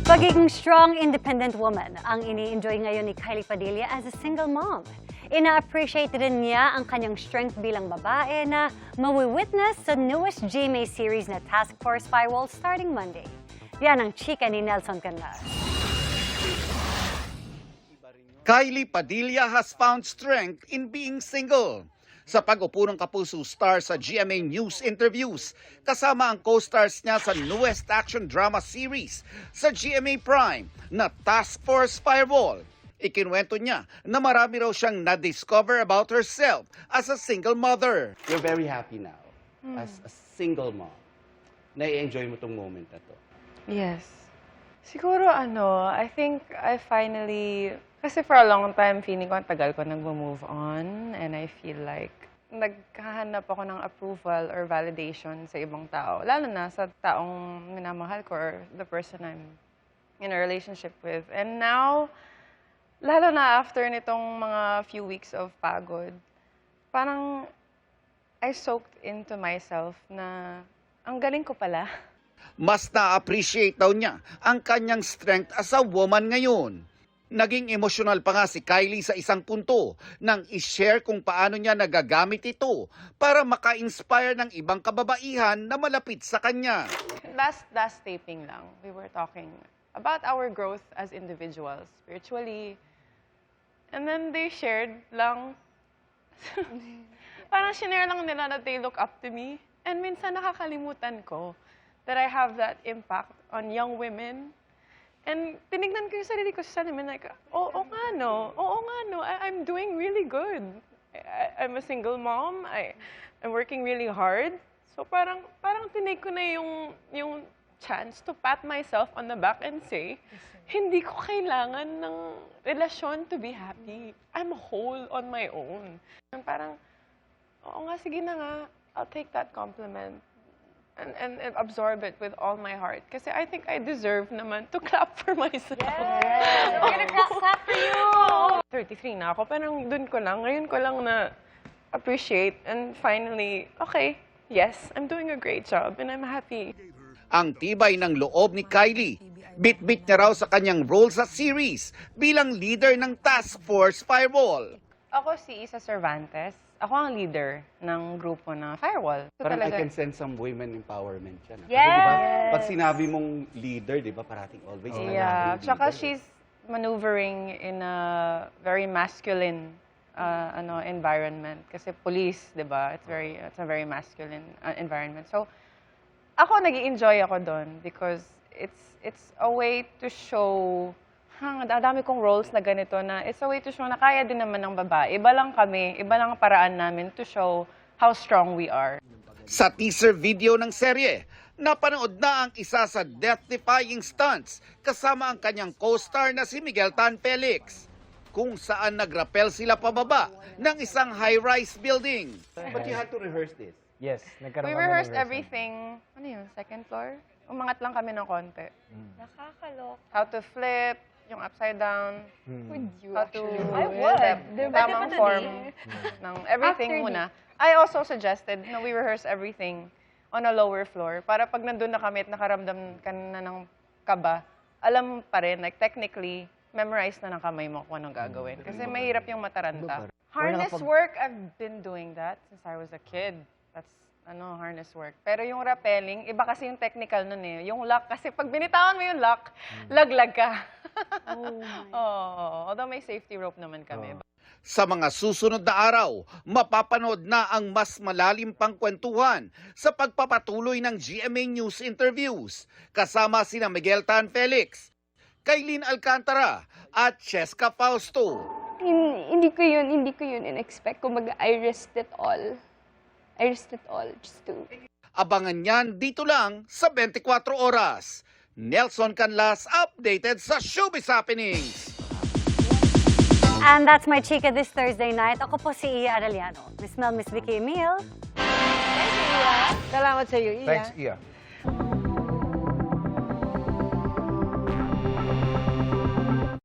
Pagiging strong, independent woman ang ini-enjoy ngayon ni Kylie Padilla as a single mom. Ina-appreciate rin niya ang kanyang strength bilang babae na mawi-witness sa newest GMA series na Task Force Firewall starting Monday. Yan ang chika ni Nelson Canlas. Kylie Padilla has found strength in being single. Sa pag-upo ng kapuso star sa GMA News interviews, kasama ang co-stars niya sa newest action drama series sa GMA Prime na Task Force Firewall. Ikinuwento niya na marami raw siyang na-discover about herself as a single mother. You're very happy now as a single mom. Na-enjoy mo tong moment na to. Yes. Siguro I think I finally, kasi for a long time, feeling ko ang tagal ko nag-move on and I feel like naghahanap ako ng approval or validation sa ibang tao. Lalo na sa taong minamahal ko or the person I'm in a relationship with. And now, lalo na after nitong mga few weeks of pagod, parang I soaked into myself na ang galing ko pala. Mas na-appreciate daw niya ang kanyang strength as a woman ngayon. Naging emosyonal pa nga si Kylie sa isang punto nang i-share kung paano niya nagagamit ito para maka-inspire ng ibang kababaihan na malapit sa kanya. Last taping lang, we were talking about our growth as individuals, spiritually. And then they shared lang, parang shinare lang nila that they look up to me. And minsan nakakalimutan ko that I have that impact on young women. And tinignan ko yung sarili ko sa salamin, like, oo nga no, I'm doing really good. I'm a single mom, I'm working really hard. So parang tinake ko na yung chance to pat myself on the back and say, hindi ko kailangan ng relasyon to be happy. I'm whole on my own. And parang, oo nga, sige na nga, I'll take that compliment. And absorb it with all my heart. Kasi I think I deserve naman to clap for myself. Yes! We're gonna clap for you! 33 na ako, parang ngayon ko lang na appreciate and finally, okay, yes, I'm doing a great job and I'm happy. Ang tibay ng loob ni Kylie, bit-bit niya raw sa kanyang role sa series bilang leader ng Task Force Firewall. Ako si Isa Cervantes. Ako ang leader ng grupo na Firewall. So, Parang I talaga, can sense some women empowerment siya. Yes! Kasi diba, pag sinabi mong leader, di ba, parating always yeah, leader. tsaka she's maneuvering in a very masculine environment. Kasi police, di ba? It's a very masculine environment. So, ako nag-i-enjoy ako doon because it's a way to show dadami kong roles na ganito na it's a way to show na kaya din naman ng babae. Iba lang kami, iba lang ang paraan namin to show how strong we are. Sa teaser video ng serye, napanood na ang isa sa death-defying stunts kasama ang kanyang co-star na si Miguel Tan Felix, kung saan nagrapel sila pababa ng isang high-rise building. But you had to rehearse this. Yes, nagkaroon We kami ng rehearsed rehearsal. everything, second floor? Umangat lang kami ng konti. Nakakalok. How to flip, yung upside down, Would you how to I would. tamang form ng everything After muna. I also suggested na we rehearse everything on a lower floor para pag nandun na kami at nakaramdam ka na ng kaba, alam pa rin, like technically, memorize na ng kamay mo kung anong gagawin. Kasi mahirap yung mataranta. Harness work, I've been doing that since I was a kid. That's harness work. Pero yung rappelling, iba kasi yung technical nun eh. Yung lock, kasi pag binitawan mo yung lock, laglag ka. Although may safety rope naman kami. Sa mga susunod na araw, mapapanood na ang mas malalim pang kwentuhan sa pagpapatuloy ng GMA News interviews kasama sina Miguel Tan Felix, Kailin Alcantara at Cheska Fausto. Hindi ko yun in-expect. Kumbaga, I risked it all. Just to... Abangan yan dito lang sa 24 oras. Nelson Canlas updated sa Showbiz Happenings. And that's my chika this Thursday night. Ako po si Iya Arellano. Miss Mel, Miss Vicky Emil. Salamat sa iyo, Iya. Thanks, Iya.